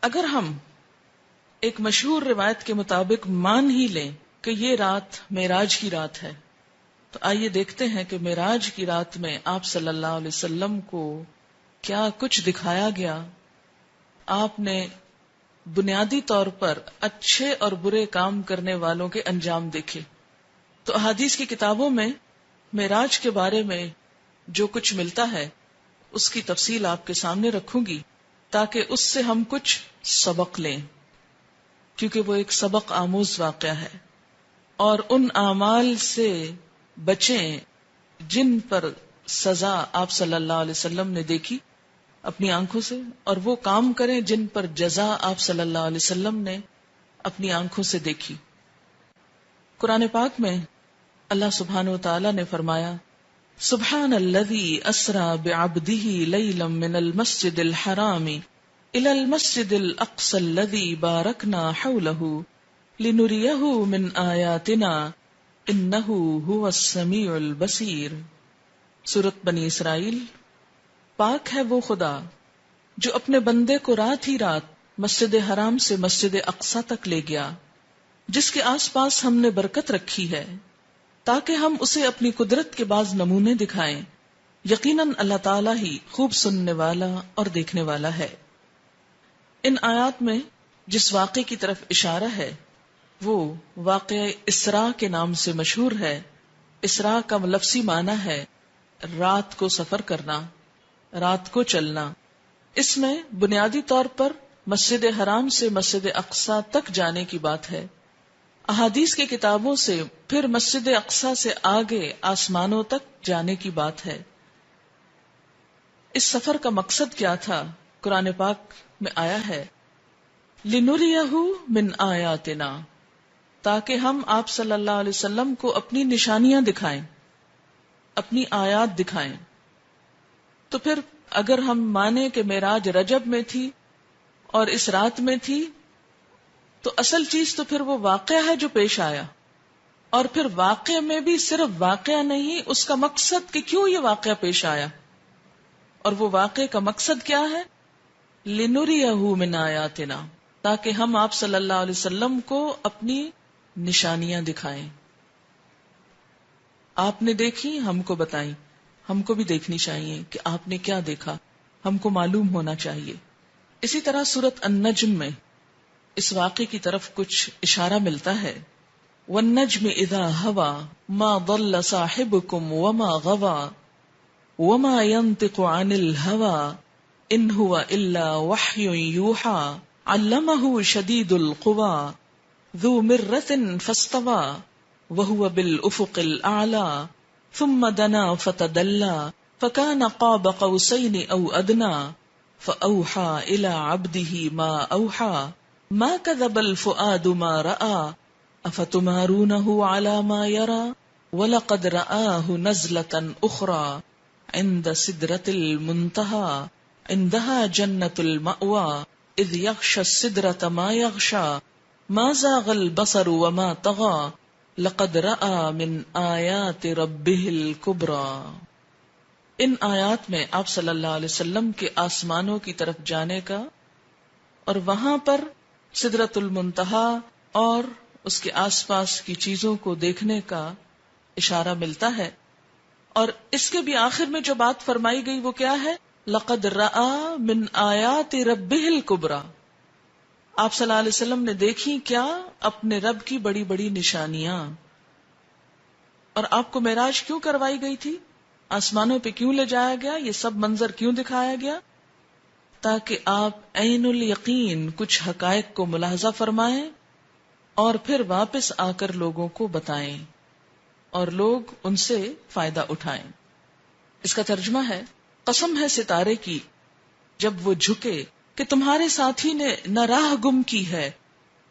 اگر ہم ایک مشہور روایت کے مطابق مان ہی لیں کہ یہ رات معراج کی رات ہے، تو آئیے دیکھتے ہیں کہ معراج کی رات میں آپ صلی اللہ علیہ وسلم کو کیا کچھ دکھایا گیا. آپ نے بنیادی طور پر اچھے اور برے کام کرنے والوں کے انجام دیکھے. تو احادیث کی کتابوں میں معراج کے بارے میں جو کچھ ملتا ہے اس کی تفصیل آپ کے سامنے رکھوں گی تاکہ اس سے ہم کچھ سبق لیں، کیونکہ وہ ایک سبق آموز واقعہ ہے. اور ان اعمال سے بچیں جن پر سزا آپ صلی اللہ علیہ وسلم نے دیکھی اپنی آنکھوں سے، اور وہ کام کریں جن پر جزا آپ صلی اللہ علیہ وسلم نے اپنی آنکھوں سے دیکھی. قرآن پاک میں اللہ سبحانہ وتعالی نے فرمایا، سبحان الذی اسری بعبدہ لیلا من المسجد الحرام الی المسجد الاقصی الذی بارکنا حولہ لنریہ من آیاتنا انہ هو السمیع البصیر. سورۃ بنی اسرائیل. پاک ہے وہ خدا جو اپنے بندے کو رات ہی رات مسجد حرام سے مسجد اقصی تک لے گیا، جس کے آس پاس ہم نے برکت رکھی ہے تاکہ ہم اسے اپنی قدرت کے بعض نمونے دکھائیں. یقیناً اللہ تعالیٰ ہی خوب سننے والا اور دیکھنے والا ہے. ان آیات میں جس واقعے کی طرف اشارہ ہے وہ واقعہ اسراء کے نام سے مشہور ہے. اسراء کا لفظی معنی ہے رات کو سفر کرنا، رات کو چلنا. اس میں بنیادی طور پر مسجد حرام سے مسجد اقصی تک جانے کی بات ہے. احادیث کی کتابوں سے پھر مسجد اقصی سے آگے آسمانوں تک جانے کی بات ہے. اس سفر کا مقصد کیا تھا؟ قرآن پاک میں آیا ہے، لِنُرِيَهُ مِنْ آیاتنا، تاکہ ہم آپ صلی اللہ علیہ وسلم کو اپنی نشانیاں دکھائیں، اپنی آیات دکھائیں. تو پھر اگر ہم مانیں کہ معراج رجب میں تھی اور اس رات میں تھی، تو اصل چیز تو پھر وہ واقعہ ہے جو پیش آیا. اور پھر واقعہ میں بھی صرف واقعہ نہیں، اس کا مقصد کہ کیوں یہ واقعہ پیش آیا. اور وہ واقعے کا مقصد کیا ہے؟ لِنُرِيَهُ مِنْ آیاتنا، تاکہ ہم آپ صلی اللہ علیہ وسلم کو اپنی نشانیاں دکھائیں. آپ نے دیکھی، ہم کو بتائیں. ہم کو بھی دیکھنی چاہیے کہ آپ نے کیا دیکھا، ہم کو معلوم ہونا چاہیے. اسی طرح سورۃ النجم میں اس واقعے کی طرف کچھ اشارہ ملتا ہے، وَالنَّجْمِ إِذَا هَوَى مَا ضَلَّ صَاحِبُكُمْ وَمَا غَوَى وَمَا يَنطِقُ عَنِ الْهَوَى إِنْ هُوَ إِلَّا وَحْيٌ يُوحَى عَلَّمَهُ شَدِيدُ الْقُوَى ذُو مِرَّةٍ فَاسْتَوَى وَهُوَ بِالْأُفُقِ الْأَعْلَى ثُمَّ دَنَا فَتَدَلَّى فَكَانَ قَابَ قَوْسَيْنِ أَوْ أَدْنَى فَأَوْحَى إِلَى عَبْدِهِ مَا أَوْحَى مَا كَذَبَ الْفُؤَادُ مَا رَأَى أَفَتُمَارُونَهُ عَلَى مَا يَرَى وَلَقَدْ رَآهُ نَزْلَةً أُخْرَى عِندَ سِدْرَةِ الْمُنْتَهَى عِندَهَا جَنَّةُ الْمَأْوَى إِذْ يَغْشَى السِّدْرَةَ مَا يَغْشَى مَا زَاغَ الْبَصَرُ وَمَا طَغَى لَقَدْ رَآى مِنْ آيَاتِ رَبِّهِ الْكُبْرَى. ان آیات میں آپ صلی اللہ علیہ وسلم کے آسمانوں کی طرف جانے کا اور وہاں پر سدرۃ المنتہا اور اس کے آس پاس کی چیزوں کو دیکھنے کا اشارہ ملتا ہے. اور اس کے بھی آخر میں جو بات فرمائی گئی وہ کیا ہے؟ لَقَدْ رَآ مِنْ آیَاتِ رَبِّهِ الْكُبْرَى. آپ صلی اللہ علیہ وسلم نے دیکھی کیا؟ اپنے رب کی بڑی بڑی نشانیاں. اور آپ کو معراج کیوں کروائی گئی تھی؟ آسمانوں پہ کیوں لے جایا گیا؟ یہ سب منظر کیوں دکھایا گیا؟ تاکہ آپ عین الیقین کچھ حقائق کو ملاحظہ فرمائیں اور پھر واپس آ کر لوگوں کو بتائیں اور لوگ ان سے فائدہ اٹھائیں. اس کا ترجمہ ہے، قسم ہے ستارے کی جب وہ جھکے کہ تمہارے ساتھی نے نہ راہ گم کی ہے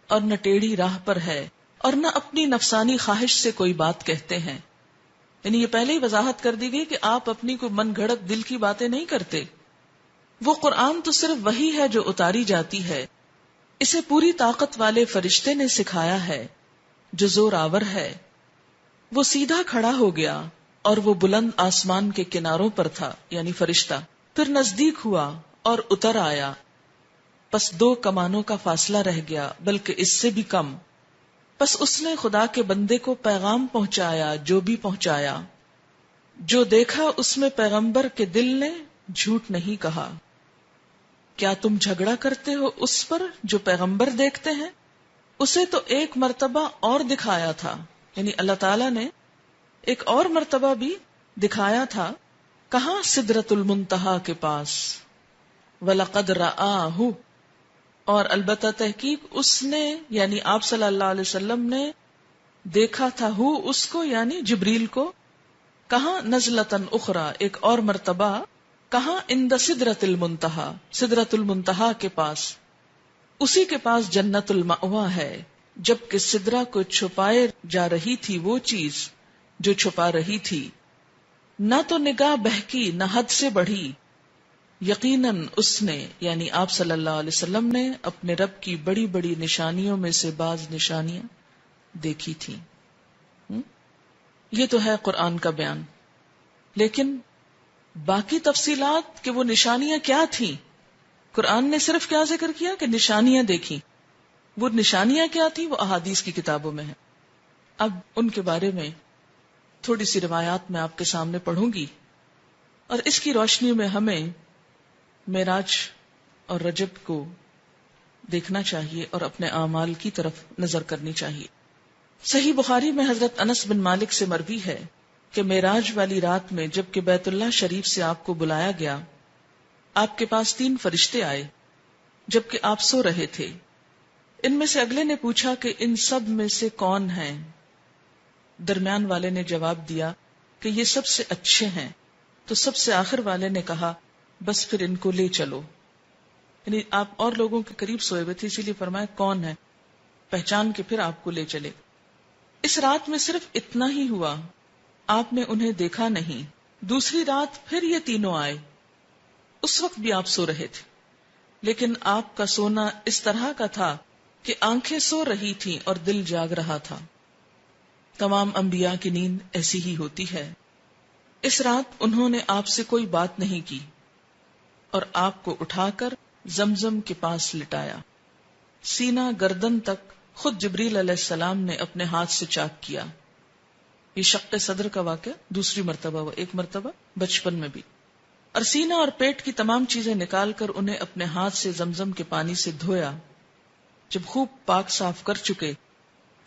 اور نہ ٹیڑھی راہ پر ہے اور نہ اپنی نفسانی خواہش سے کوئی بات کہتے ہیں. یعنی یہ پہلے ہی وضاحت کر دی گئی کہ آپ اپنی کوئی من گھڑت دل کی باتیں نہیں کرتے. وہ قرآن تو صرف وہی ہے جو اتاری جاتی ہے، اسے پوری طاقت والے فرشتے نے سکھایا ہے جو زور آور ہے. وہ سیدھا کھڑا ہو گیا اور وہ بلند آسمان کے کناروں پر تھا، یعنی فرشتہ. پھر نزدیک ہوا اور اتر آیا. پس 2 کمانوں کا فاصلہ رہ گیا، بلکہ اس سے بھی کم. پس اس نے خدا کے بندے کو پیغام پہنچایا جو بھی پہنچایا. جو دیکھا اس میں پیغمبر کے دل نے جھوٹ نہیں کہا. کیا تم جھگڑا کرتے ہو اس پر جو پیغمبر دیکھتے ہیں؟ اسے تو ایک مرتبہ اور دکھایا تھا، یعنی اللہ تعالیٰ نے ایک اور مرتبہ بھی دکھایا تھا. کہاں؟ سدرۃ المنتہا کے پاس. وَلَقَدْ رَآهُ، اور البتہ تحقیق اس نے یعنی آپ صلی اللہ علیہ وسلم نے دیکھا تھا اس کو یعنی جبریل کو. کہاں؟ نزلتن اخرى، ایک اور مرتبہ. کہاں؟ عند سدرۃ المنتہا، سدرۃ المنتہا کے پاس. اسی کے پاس جنت المأویٰ ہے. جبکہ سدرہ کو چھپائے جا رہی تھی وہ چیز جو چھپا رہی تھی. نہ تو نگاہ بہکی نہ حد سے بڑھی. یقیناً اس نے یعنی آپ صلی اللہ علیہ وسلم نے اپنے رب کی بڑی بڑی نشانیوں میں سے بعض نشانیاں دیکھی تھیں. یہ تو ہے قرآن کا بیان. لیکن باقی تفصیلات کہ وہ نشانیاں کیا تھیں، قرآن نے صرف کیا ذکر کیا کہ نشانیاں دیکھی. وہ نشانیاں کیا تھیں وہ احادیث کی کتابوں میں ہیں. اب ان کے بارے میں تھوڑی سی روایات میں آپ کے سامنے پڑھوں گی، اور اس کی روشنی میں ہمیں معراج اور رجب کو دیکھنا چاہیے اور اپنے اعمال کی طرف نظر کرنی چاہیے. صحیح بخاری میں حضرت انس بن مالک سے مروی ہے کہ معراج والی رات میں جب کہ بیت اللہ شریف سے آپ کو بلایا گیا، آپ کے پاس 3 فرشتے آئے جبکہ آپ سو رہے تھے. ان میں سے اگلے نے پوچھا کہ ان سب میں سے کون ہیں؟ درمیان والے نے جواب دیا کہ یہ سب سے اچھے ہیں. تو سب سے آخر والے نے کہا بس پھر ان کو لے چلو. یعنی آپ اور لوگوں کے قریب سوئے ہوئے تھے، اسی لیے فرمایا کون ہے، پہچان کے پھر آپ کو لے چلے. اس رات میں صرف اتنا ہی ہوا، آپ نے انہیں دیکھا نہیں. دوسری رات پھر یہ تینوں آئے. اس وقت بھی آپ سو رہے تھے، لیکن آپ کا سونا اس طرح کا تھا کہ آنکھیں سو رہی تھیں اور دل جاگ رہا تھا. تمام انبیاء کی نیند ایسی ہی ہوتی ہے. اس رات انہوں نے آپ سے کوئی بات نہیں کی اور آپ کو اٹھا کر زمزم کے پاس لٹایا. سینہ گردن تک خود جبریل علیہ السلام نے اپنے ہاتھ سے چاک کیا. یہ شق صدر کا واقعہ دوسری مرتبہ ہوا، ایک مرتبہ بچپن میں بھی. اور سینہ اور پیٹ کی تمام چیزیں نکال کر انہیں اپنے ہاتھ سے زمزم کے پانی سے دھویا. جب خوب پاک صاف کر چکے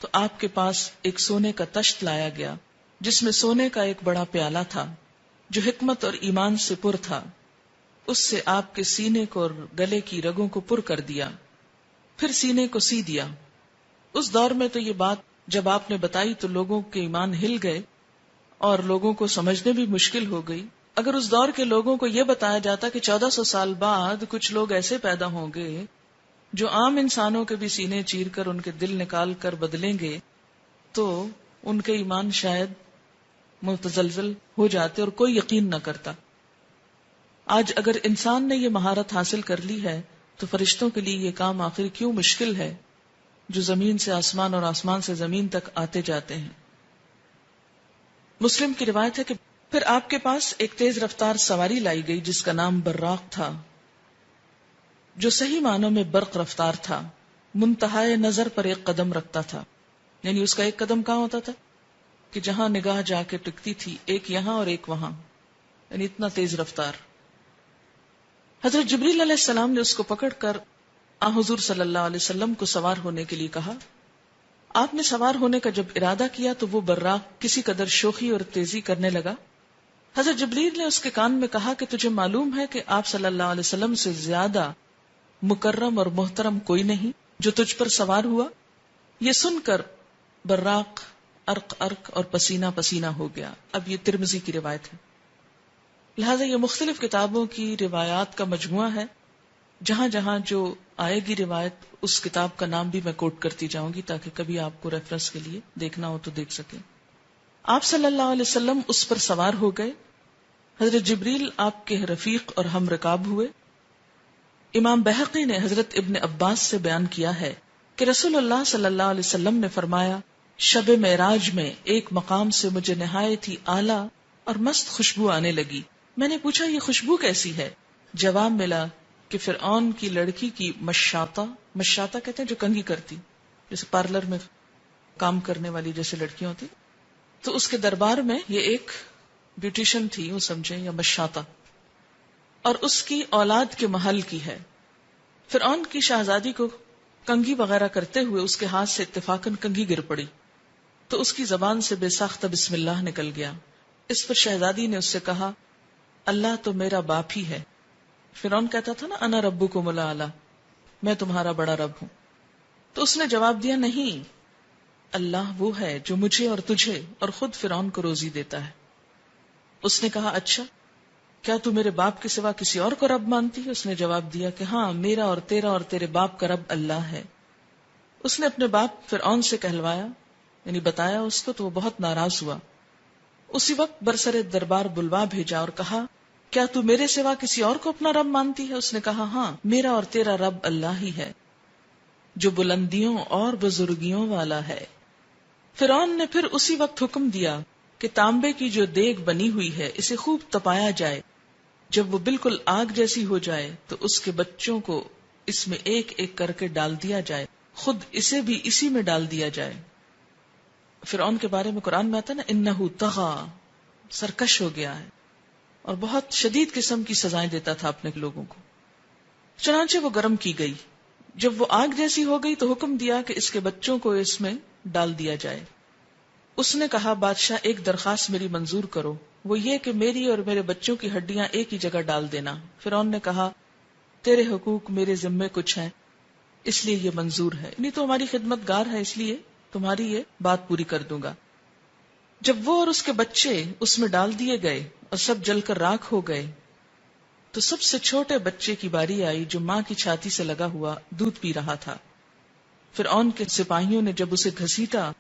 تو آپ کے پاس ایک سونے کا تشت لایا گیا جس میں سونے کا ایک بڑا پیالہ تھا جو حکمت اور ایمان سے پر تھا. اس سے آپ کے سینے کو اور گلے کی رگوں کو پر کر دیا، پھر سینے کو سی دیا. اس دور میں تو یہ بات جب آپ نے بتائی تو لوگوں کے ایمان ہل گئے اور لوگوں کو سمجھنے بھی مشکل ہو گئی. اگر اس دور کے لوگوں کو یہ بتایا جاتا کہ 1400 سال بعد کچھ لوگ ایسے پیدا ہوں گے جو عام انسانوں کے بھی سینے چیر کر ان کے دل نکال کر بدلیں گے، تو ان کے ایمان شاید متزلزل ہو جاتے اور کوئی یقین نہ کرتا. آج اگر انسان نے یہ مہارت حاصل کر لی ہے تو فرشتوں کے لیے یہ کام آخر کیوں مشکل ہے جو زمین سے آسمان اور آسمان سے زمین تک آتے جاتے ہیں. مسلم کی روایت ہے کہ پھر آپ کے پاس ایک تیز رفتار سواری لائی گئی جس کا نام براق تھا، جو صحیح معنوں میں برق رفتار تھا. منتہائے نظر پر ایک قدم رکھتا تھا، یعنی اس کا ایک قدم کہاں ہوتا تھا کہ جہاں نگاہ جا کے ٹکتی تھی، ایک یہاں اور ایک وہاں، یعنی اتنا تیز رفتار. حضرت جبریل علیہ السلام نے اس کو پکڑ کر حضور صلی اللہ علیہ وسلم کو سوار ہونے کے لیے کہا. آپ نے سوار ہونے کا جب ارادہ کیا تو وہ براق کسی قدر شوخی اور تیزی کرنے لگا. حضرت جبریل نے اس کے کان میں کہا کہ تجھے معلوم ہے کہ آپ صلی اللہ علیہ وسلم سے زیادہ مکرم اور محترم کوئی نہیں جو تجھ پر سوار ہوا. یہ سن کر براق ارق ارق اور پسینہ پسینہ ہو گیا. اب یہ ترمذی کی روایت ہے، لہذا یہ مختلف کتابوں کی روایات کا مجموعہ ہے. جہاں جہاں جو آئے گی روایت اس کتاب کا نام بھی میں کوٹ کرتی جاؤں گی تاکہ کبھی آپ کو ریفرنس کے لیے دیکھنا ہو تو دیکھ سکیں. آپ صلی اللہ علیہ وسلم اس پر سوار ہو گئے. حضرت جبریل آپ کے رفیق اور ہم رکاب ہوئے. امام بہقی نے حضرت ابن عباس سے بیان کیا ہے کہ رسول اللہ صلی اللہ علیہ وسلم نے فرمایا شب معراج میں ایک مقام سے مجھے نہایت ہی اعلیٰ اور مست خوشبو آنے لگی. میں نے پوچھا یہ خوشبو کیسی ہے؟ جواب ملا کہ فرعون کی لڑکی کی مشاطہ کہتے ہیں جو کنگھی کرتی، جیسے پارلر میں کام کرنے والی جیسے لڑکیاں ہوتی، تو اس کے دربار میں یہ ایک بیوٹیشن تھی، وہ سمجھیں، یا مشاطہ، اور اس کی اولاد کے محل کی ہے. فرعون کی شہزادی کو کنگھی وغیرہ کرتے ہوئے اس کے ہاتھ سے اتفاقاً کنگھی گر پڑی، تو اس کی زبان سے بے ساختہ بسم اللہ نکل گیا. اس پر شہزادی نے اس سے کہا اللہ تو میرا باپ ہی ہے. فرعون کہتا تھا نا انا ربکم الاعلی، میں تمہارا بڑا رب ہوں. تو اس نے جواب دیا نہیں، اللہ وہ ہے جو مجھے اور تجھے اور خود فرعون کو روزی دیتا ہے. اس نے کہا اچھا کیا تو میرے باپ کے سوا کسی اور کو رب مانتی ہے؟ اس نے جواب دیا کہ ہاں، میرا اور تیرا اور تیرے باپ کا رب اللہ ہے. اس نے اپنے باپ فرعون سے کہلوایا، یعنی بتایا اس کو، تو وہ بہت ناراض ہوا. اسی وقت برسر دربار بلوا بھیجا اور کہا کیا تو میرے سوا کسی اور کو اپنا رب مانتی ہے؟ اس نے کہا ہاں، میرا اور تیرا رب اللہ ہی ہے جو بلندیوں اور بزرگیوں والا ہے. فرعون نے پھر اسی وقت حکم دیا کہ تانبے کی جو دیگ بنی ہوئی ہے اسے خوب تپایا جائے. جب وہ بالکل آگ جیسی ہو جائے تو اس کے بچوں کو اس میں ایک ایک کر کے ڈال دیا جائے، خود اسے بھی اسی میں ڈال دیا جائے. فرعون کے بارے میں قرآن میں آتا ہے نا انہو طغی، سرکش ہو گیا ہے اور بہت شدید قسم کی سزائیں دیتا تھا اپنے لوگوں کو. چنانچہ وہ گرم کی گئی. جب وہ آگ جیسی ہو گئی تو حکم دیا کہ اس کے بچوں کو اس میں ڈال دیا جائے. اس نے کہا بادشاہ ایک درخواست میری منظور کرو، وہ یہ کہ میری اور میرے بچوں کی ہڈیاں ایک ہی جگہ ڈال دینا. فرعون نے کہا تیرے حقوق میرے ذمے کچھ ہیں اس لیے یہ منظور ہے، نہیں تو ہماری خدمت گار ہے اس لیے تمہاری یہ بات پوری کر دوں گا. جب وہ اور اس کے بچے اس میں ڈال دیے گئے اور سب جل کر راکھ ہو گئے تو سب سے چھوٹے بچے کی باری آئی جو ماں کی چھاتی سے لگا ہوا دودھ پی رہا تھا. فرعون کے سپاہیوں نے جب اسے گھسیٹا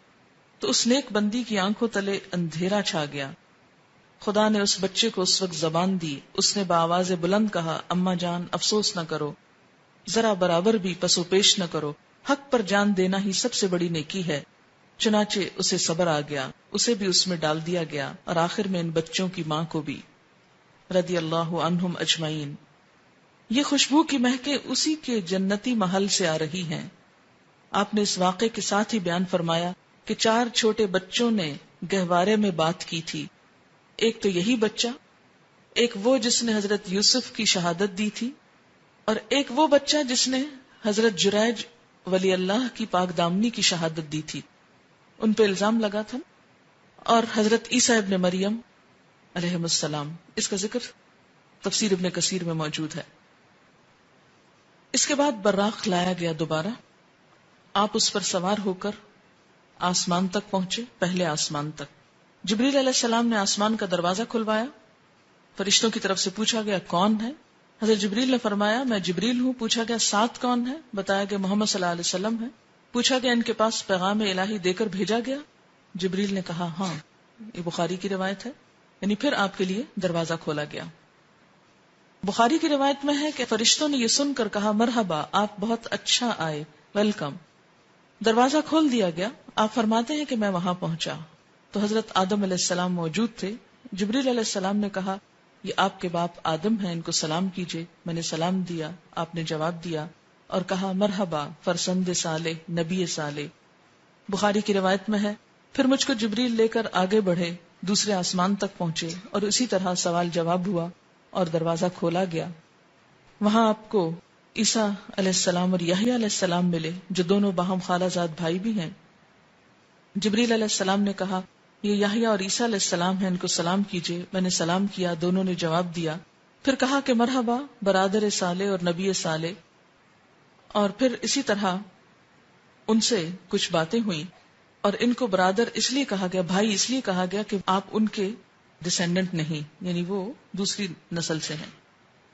تو اس نیک بندی کی آنکھوں تلے اندھیرا چھا گیا. خدا نے اس بچے کو اس وقت زبان دی. اس نے بآواز بلند کہا اماں جان افسوس نہ کرو، ذرا برابر بھی پسو پیش نہ کرو، حق پر جان دینا ہی سب سے بڑی نیکی ہے. چنانچہ اسے صبر آ گیا، اسے بھی اس میں ڈال دیا گیا اور آخر میں ان بچوں کی ماں کو بھی، رضی اللہ عنہم اجمعین. یہ خوشبو کی مہکیں اسی کے جنتی محل سے آ رہی ہیں. آپ نے اس واقعے کے ساتھ ہی بیان فرمایا کہ 4 چھوٹے بچوں نے گہوارے میں بات کی تھی. ایک تو یہی بچہ، ایک وہ جس نے حضرت یوسف کی شہادت دی تھی، اور ایک وہ بچہ جس نے حضرت جریج ولی اللہ کی پاک دامنی کی شہادت دی تھی. ان پہ الزام لگا تھا. اور حضرت عیسیٰ ابن مریم علیہ السلام، اس کا ذکر تفسیر ابن کثیر میں موجود ہے. اس کے بعد براق لایا گیا دوبارہ. آپ اس پر سوار ہو کر آسمان تک پہنچے، پہلے آسمان تک. جبریل علیہ السلام نے آسمان کا دروازہ کھلوایا. فرشتوں کی طرف سے پوچھا گیا کون ہے؟ حضرت جبریل نے فرمایا میں جبریل ہوں. پوچھا گیا ساتھ کون ہے؟ بتایا گیا محمد صلی اللہ علیہ وسلم ہے. پوچھا گیا ان کے پاس پیغام الہی دے کر بھیجا گیا؟ جبریل نے کہا ہاں. یہ بخاری کی روایت ہے. یعنی پھر آپ کے لیے دروازہ کھولا گیا. بخاری کی روایت میں ہے کہ فرشتوں نے یہ سن کر کہا مرحبا، آپ بہت اچھا آئے، ویلکم. دروازہ کھول دیا گیا. آپ فرماتے ہیں کہ میں وہاں پہنچا تو حضرت آدم علیہ السلام موجود تھے. جبریل علیہ السلام نے کہا یہ آپ کے باپ آدم ہیں، ان کو سلام کیجئے. میں نے سلام دیا، آپ نے جواب دیا اور کہا مرحبا فرزند صالح، نبی صالح. بخاری کی روایت میں ہے پھر مجھ کو جبریل لے کر آگے بڑھے، دوسرے آسمان تک پہنچے اور اسی طرح سوال جواب ہوا اور دروازہ کھولا گیا. وہاں آپ کو عیسیٰ علیہ السلام اور یحییٰ علیہ السلام ملے جو دونوں باہم خالہ زاد بھائی بھی ہیں. جبریل علیہ السلام نے کہا یہ یحییٰ اور عیسیٰ علیہ السلام ہیں، ان کو سلام کیجئے. میں نے سلام کیا، دونوں نے جواب دیا. پھر کہا کہ مرحبا برادر صالح اور نبی صالح. اور پھر اسی طرح ان سے کچھ باتیں ہوئیں اور ان کو برادر اس لیے کہا گیا، بھائی اس لیے کہا گیا کہ آپ ان کے ڈسینڈنٹ نہیں، یعنی وہ دوسری نسل سے ہیں.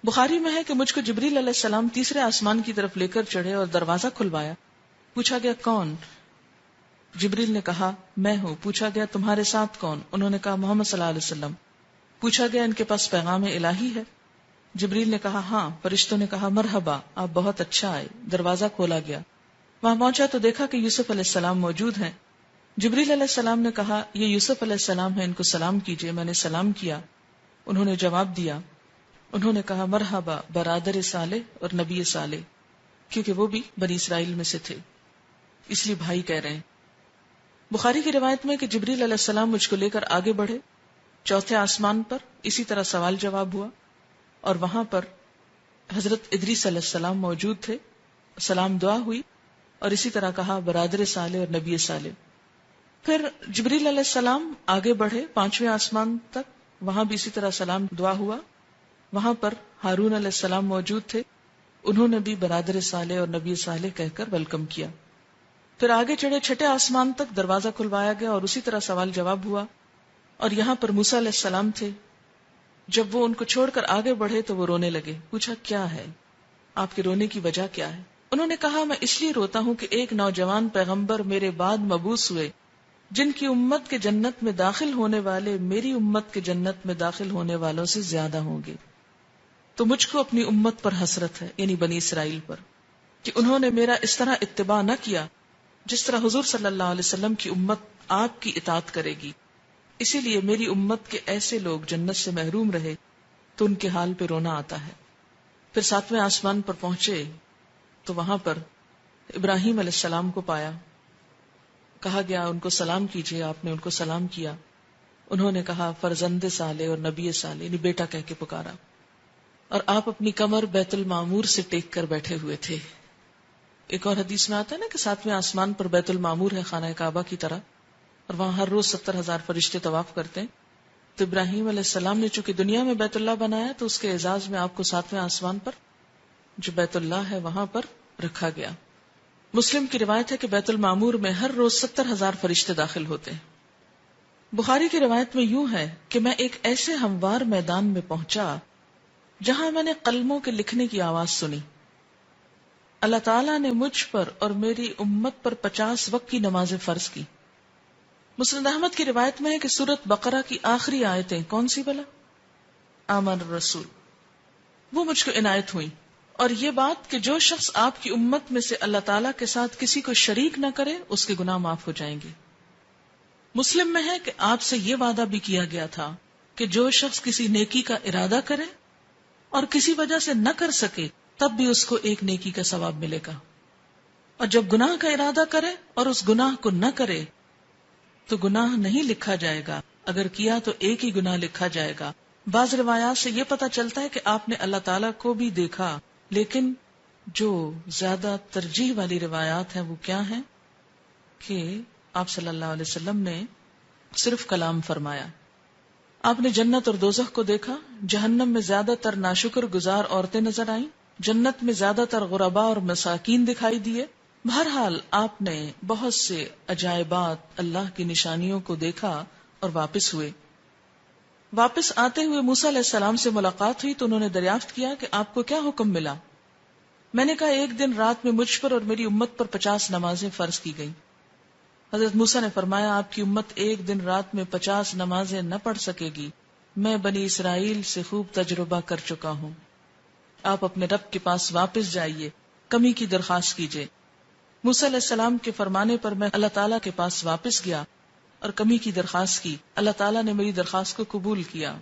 بخاری میں ہے کہ مجھ کو جبریل علیہ السلام تیسرے آسمان کی طرف لے کر چڑھے اور دروازہ کھلوایا. پوچھا گیا کون؟ جبریل نے کہا میں ہوں. پوچھا گیا تمہارے ساتھ کون؟ انہوں نے کہا محمد صلی اللہ علیہ وسلم. پوچھا گیا ان کے پاس پیغام الہی ہے؟ جبریل نے کہا ہاں. فرشتوں نے کہا مرحبا، آپ بہت اچھا آئے. دروازہ کھولا گیا. وہاں پہنچا تو دیکھا کہ یوسف علیہ السلام موجود ہیں. جبریل علیہ السلام نے کہا یہ یوسف علیہ السلام ہے، ان کو سلام کیجئے. میں نے سلام کیا، انہوں نے جواب دیا. انہوں نے کہا مرحبا برادر صالح اور نبی صالح، کیونکہ وہ بھی بنی اسرائیل میں سے تھے، اس لیے بھائی کہہ رہے ہیں۔ بخاری کی روایت میں کہ جبریل علیہ السلام مجھ کو لے کر آگے بڑھے، چوتھے آسمان پر اسی طرح سوال جواب ہوا، اور وہاں پر حضرت ادریس علیہ السلام موجود تھے، سلام دعا ہوئی، اور اسی طرح کہا برادر صالح اور نبی صالح۔ پھر جبریل علیہ السلام آگے بڑھے پانچویں آسمان تک، وہاں بھی اسی طرح سلام دعا ہوا، وہاں پر ہارون علیہ السلام موجود تھے، انہوں نے بھی برادر صالح اور نبی صالح کہہ کر ویلکم کیا۔ پھر آگے چڑھے چھٹے آسمان تک، دروازہ کھلوایا گیا اور اسی طرح سوال جواب ہوا، اور یہاں پر موسیٰ علیہ السلام تھے۔ جب وہ ان کو چھوڑ کر آگے بڑھے تو وہ رونے لگے۔ پوچھا کیا ہے، آپ کے رونے کی وجہ کیا ہے؟ انہوں نے کہا میں اس لیے روتا ہوں کہ ایک نوجوان پیغمبر میرے بعد مبعوث ہوئے جن کی امت کے جنت میں داخل ہونے والے میری امت کے جنت میں داخل ہونے والوں سے زیادہ ہوں گے، تو مجھ کو اپنی امت پر حسرت ہے، یعنی بنی اسرائیل پر، کہ انہوں نے میرا اس طرح اتباع نہ کیا جس طرح حضور صلی اللہ علیہ وسلم کی امت آپ کی اطاعت کرے گی، اسی لیے میری امت کے ایسے لوگ جنت سے محروم رہے تو ان کے حال پہ رونا آتا ہے۔ پھر ساتویں آسمان پر پہنچے تو وہاں پر ابراہیم علیہ السلام کو پایا، کہا گیا ان کو سلام کیجیے، آپ نے ان کو سلام کیا، انہوں نے کہا فرزند صالح اور نبی صالح، یعنی بیٹا کہہ کے پکارا، اور آپ اپنی کمر بیت المعمور سے ٹیک کر بیٹھے ہوئے تھے۔ ایک اور حدیث میں آتا ہے نا کہ ساتویں آسمان پر بیت المعمور ہے خانہ کعبہ کی طرح، اور وہاں ہر روز 70,000 فرشتے طواف کرتے ہیں۔ تو ابراہیم علیہ السلام نے چونکہ دنیا میں بیت اللہ بنایا تو اس کے اعزاز میں آپ کو ساتویں آسمان پر جو بیت اللہ ہے وہاں پر رکھا گیا۔ مسلم کی روایت ہے کہ بیت المعمور میں ہر روز 70,000 فرشتے داخل ہوتے ہیں۔ بخاری کی روایت میں یوں ہے کہ میں ایک ایسے ہموار میدان میں پہنچا جہاں میں نے قلموں کے لکھنے کی آواز سنی۔ اللہ تعالیٰ نے مجھ پر اور میری امت پر 50 وقت کی نمازیں فرض کی۔ مسند احمد کی روایت میں ہے کہ سورۃ بقرہ کی آخری آیتیں کون سی بلا؟ آمن الرسول، وہ مجھ کو عنایت ہوئی، اور یہ بات کہ جو شخص آپ کی امت میں سے اللہ تعالیٰ کے ساتھ کسی کو شریک نہ کرے اس کے گناہ معاف ہو جائیں گے۔ مسلم میں ہے کہ آپ سے یہ وعدہ بھی کیا گیا تھا کہ جو شخص کسی نیکی کا ارادہ کرے اور کسی وجہ سے نہ کر سکے تب بھی اس کو ایک نیکی کا ثواب ملے گا، اور جب گناہ کا ارادہ کرے اور اس گناہ کو نہ کرے تو گناہ نہیں لکھا جائے گا، اگر کیا تو ایک ہی گناہ لکھا جائے گا۔ بعض روایات سے یہ پتہ چلتا ہے کہ آپ نے اللہ تعالیٰ کو بھی دیکھا، لیکن جو زیادہ ترجیح والی روایات ہیں وہ کیا ہیں کہ آپ صلی اللہ علیہ وسلم نے صرف کلام فرمایا۔ آپ نے جنت اور دوزخ کو دیکھا، جہنم میں زیادہ تر ناشکر گزار عورتیں نظر آئیں، جنت میں زیادہ تر غرباء اور مساکین دکھائی دیے۔ بہرحال آپ نے بہت سے عجائبات اللہ کی نشانیوں کو دیکھا اور واپس ہوئے۔ واپس آتے ہوئے موسیٰ علیہ السلام سے ملاقات ہوئی تو انہوں نے دریافت کیا کہ آپ کو کیا حکم ملا؟ میں نے کہا ایک دن رات میں مجھ پر اور میری امت پر 50 نمازیں فرض کی گئیں۔ حضرت موسیٰ نے فرمایا آپ کی امت ایک دن رات میں 50 نمازیں نہ پڑھ سکے گی، میں بنی اسرائیل سے خوب تجربہ کر چکا ہوں، آپ اپنے رب کے پاس واپس جائیے، کمی کی درخواست کیجیے۔ موسیٰ علیہ السلام کے فرمانے پر میں اللہ تعالیٰ کے پاس واپس گیا اور کمی کی درخواست کی، اللہ تعالیٰ نے میری درخواست کو قبول کیا،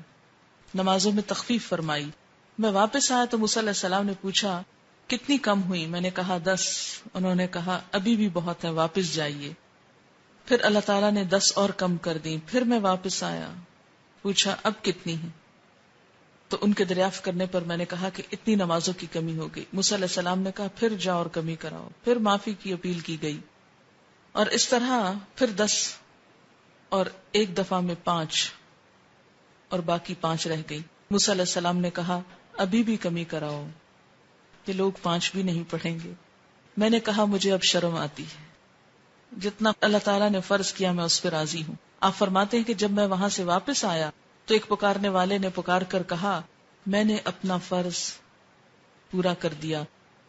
نمازوں میں تخفیف فرمائی۔ میں واپس آیا تو موسیٰ علیہ السلام نے پوچھا کتنی کم ہوئی؟ میں نے کہا 10۔ انہوں نے کہا ابھی بھی بہت ہے، واپس جائیے۔ پھر اللہ تعالیٰ نے 10 اور کم کر دی۔ پھر میں واپس آیا، پوچھا اب کتنی ہیں؟ تو ان کے دریافت کرنے پر میں نے کہا کہ اتنی نمازوں کی کمی ہو گئی۔ موسیٰ علیہ السلام نے کہا پھر جاؤ اور کمی کراؤ۔ پھر معافی کی اپیل کی گئی، اور اس طرح پھر 10 اور ایک دفعہ میں 5 اور باقی 5 رہ گئی۔ موسیٰ علیہ السلام نے کہا ابھی بھی کمی کراؤ، یہ لوگ 5 بھی نہیں پڑھیں گے۔ میں نے کہا مجھے اب شرم آتی ہے، جتنا اللہ تعالیٰ نے فرض کیا میں اس پہ راضی ہوں۔ آپ فرماتے ہیں کہ جب میں وہاں سے واپس آیا تو ایک پکارنے والے نے پکار کر کہا میں نے اپنا فرض پورا کر دیا،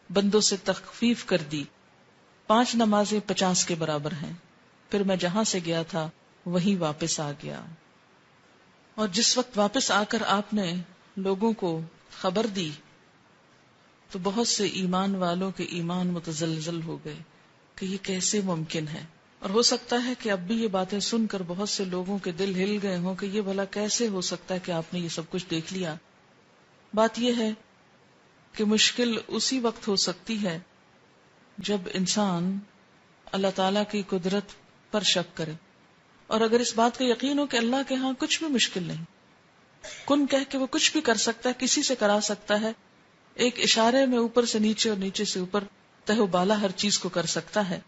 بندوں سے تخفیف کر دی، 5 نمازیں 50 کے برابر ہیں۔ پھر میں جہاں سے گیا تھا وہیں واپس آ گیا۔ اور جس وقت واپس آ کر آپ نے لوگوں کو خبر دی تو بہت سے ایمان والوں کے ایمان متزلزل ہو گئے کہ یہ کیسے ممکن ہے، اور ہو سکتا ہے کہ اب بھی یہ باتیں سن کر بہت سے لوگوں کے دل ہل گئے ہوں کہ یہ بھلا کیسے ہو سکتا ہے کہ آپ نے یہ سب کچھ دیکھ لیا۔ بات یہ ہے کہ مشکل اسی وقت ہو سکتی ہے جب انسان اللہ تعالی کی قدرت پر شک کرے، اور اگر اس بات کا یقین ہو کہ اللہ کے ہاں کچھ بھی مشکل نہیں، کن کہہ کے وہ کچھ بھی کر سکتا ہے، کسی سے کرا سکتا ہے، ایک اشارے میں اوپر سے نیچے اور نیچے سے اوپر تہ و بالا ہر چیز کو کر سکتا ہے۔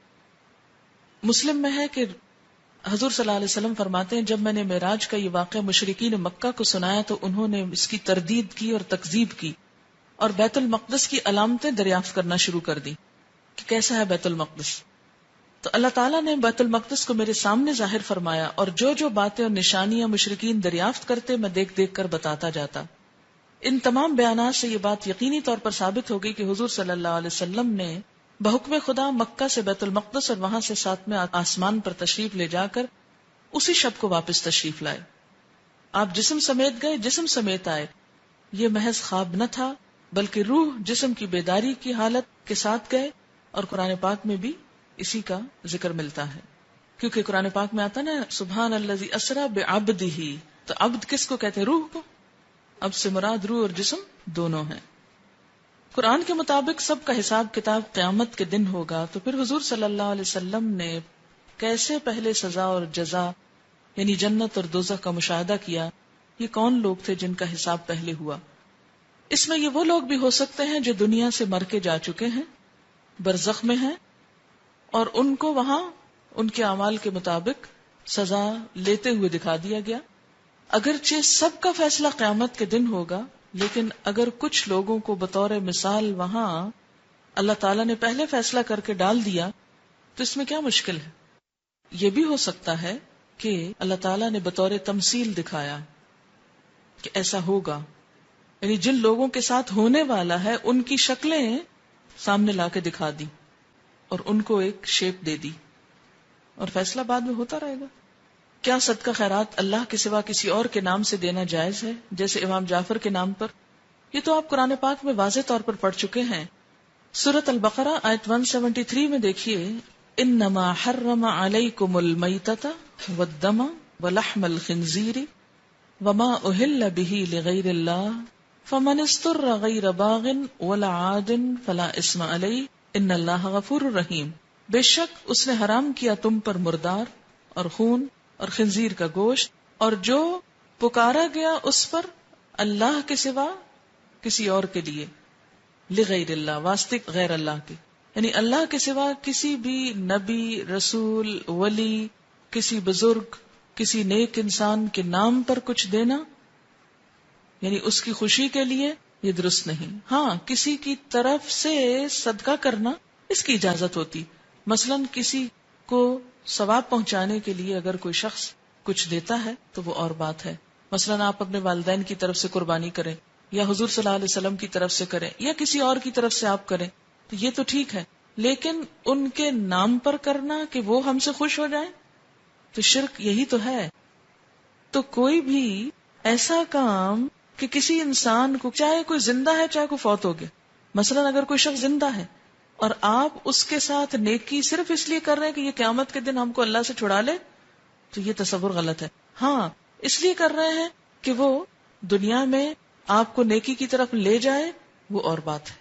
مسلم میں ہے کہ حضور صلی اللہ علیہ وسلم فرماتے ہیں، جب میں نے معراج کا یہ واقعہ مشرکین مکہ کو سنایا تو انہوں نے اس کی تردید کی اور تکذیب کی، اور بیت المقدس کی علامتیں دریافت کرنا شروع کر دی کہ کیسا ہے بیت المقدس۔ تو اللہ تعالیٰ نے بیت المقدس کو میرے سامنے ظاہر فرمایا، اور جو جو باتیں اور نشانیاں مشرکین دریافت کرتے میں دیکھ دیکھ کر بتاتا جاتا۔ ان تمام بیانات سے یہ بات یقینی طور پر ثابت ہو گئی کہ حضور صلی اللہ علیہ وسلم نے بحکم خدا مکہ سے بیت المقدس اور وہاں سے 7ویں آسمان پر تشریف لے جا کر اسی شب کو واپس تشریف لائے۔ آپ جسم سمیت گئے، جسم سمیت آئے۔ یہ محض خواب نہ تھا، بلکہ روح جسم کی بیداری کی حالت کے ساتھ گئے، اور قرآن پاک میں بھی اسی کا ذکر ملتا ہے، کیونکہ قرآن پاک میں آتا نا سبحان الذی اسری بعبدہ، تو عبد کس کو کہتے ہیں؟ روح کو۔ اب سے مراد روح اور جسم دونوں ہیں۔ قرآن کے مطابق سب کا حساب کتاب قیامت کے دن ہوگا، تو پھر حضور صلی اللہ علیہ وسلم نے کیسے پہلے سزا اور جزا یعنی جنت اور دوزخ کا مشاہدہ کیا؟ یہ کون لوگ تھے جن کا حساب پہلے ہوا؟ اس میں یہ وہ لوگ بھی ہو سکتے ہیں جو دنیا سے مر کے جا چکے ہیں، برزخ میں ہیں، اور ان کو وہاں ان کے اعمال کے مطابق سزا لیتے ہوئے دکھا دیا گیا۔ اگرچہ سب کا فیصلہ قیامت کے دن ہوگا، لیکن اگر کچھ لوگوں کو بطور مثال وہاں اللہ تعالیٰ نے پہلے فیصلہ کر کے ڈال دیا تو اس میں کیا مشکل ہے؟ یہ بھی ہو سکتا ہے کہ اللہ تعالیٰ نے بطور تمثیل دکھایا کہ ایسا ہوگا، یعنی جن لوگوں کے ساتھ ہونے والا ہے ان کی شکلیں سامنے لا کے دکھا دی اور ان کو ایک شیپ دے دی، اور فیصلہ بعد میں ہوتا رہے گا۔ کیا صدقہ خیرات اللہ کے سوا کسی اور کے نام سے دینا جائز ہے، جیسے امام جعفر کے نام پر؟ یہ تو آپ قرآن پاک میں واضح طور پر پڑھ چکے ہیں۔ سورۃ البقرہ آیت 173 میں دیکھیے، انما حرم علیکم المیتۃ والدم ولحم الخنزیر وما اہل بہ لغیر اللہ فمن اضطر غیر باغ ولا عاد فلا اثم علیہ ان اللہ غفور الرحیم۔ بے شک اس نے حرام کیا تم پر مردار اور خون اور خنزیر کا گوشت، اور جو پکارا گیا اس پر اللہ کے سوا کسی اور کے لیے، لغیر اللہ واسطے غیر اللہ کے، یعنی اللہ کے سوا کسی بھی نبی، رسول، ولی، کسی بزرگ، کسی نیک انسان کے نام پر کچھ دینا، یعنی اس کی خوشی کے لیے، یہ درست نہیں۔ ہاں، کسی کی طرف سے صدقہ کرنا اس کی اجازت ہوتی، مثلا کسی کو ثواب پہنچانے کے لیے اگر کوئی شخص کچھ دیتا ہے تو وہ اور بات ہے، مثلا آپ اپنے والدین کی طرف سے قربانی کریں، یا حضور صلی اللہ علیہ وسلم کی طرف سے کریں، یا کسی اور کی طرف سے آپ کریں، تو یہ تو ٹھیک ہے، لیکن ان کے نام پر کرنا کہ وہ ہم سے خوش ہو جائیں تو شرک یہی تو ہے۔ تو کوئی بھی ایسا کام کہ کسی انسان کو، چاہے کوئی زندہ ہے چاہے کوئی فوت ہو گیا، مثلا اگر کوئی شخص زندہ ہے اور آپ اس کے ساتھ نیکی صرف اس لیے کر رہے ہیں کہ یہ قیامت کے دن ہم کو اللہ سے چھڑا لے، تو یہ تصور غلط ہے۔ ہاں، اس لیے کر رہے ہیں کہ وہ دنیا میں آپ کو نیکی کی طرف لے جائے، وہ اور بات ہے۔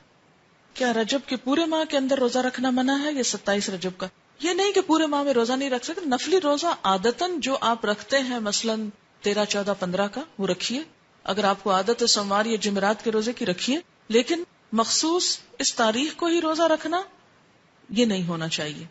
کیا رجب کے پورے ماہ کے اندر روزہ رکھنا منع ہے یا 27 رجب کا؟ یہ نہیں کہ پورے ماہ میں روزہ نہیں رکھ سکتے، نفلی روزہ عادتاً جو آپ رکھتے ہیں، مثلا 13، 14، 15 کا، وہ رکھیے۔ اگر آپ کو عادت ہے سوموار یا جمعرات کے روزے کی، رکھیے، لیکن مخصوص اس تاریخ کو ہی روزہ رکھنا یہ نہیں ہونا چاہیے۔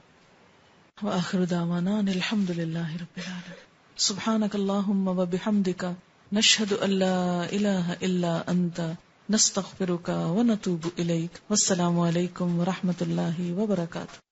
وآخر دعوانا ان الحمد للہ رب العالمین۔ سبحانک اللہم وبحمدک، نشہد ان لا الہ الا انت، نستغفرک ونتوب الیک۔ والسلام علیکم ورحمۃ اللہ وبرکاتہ۔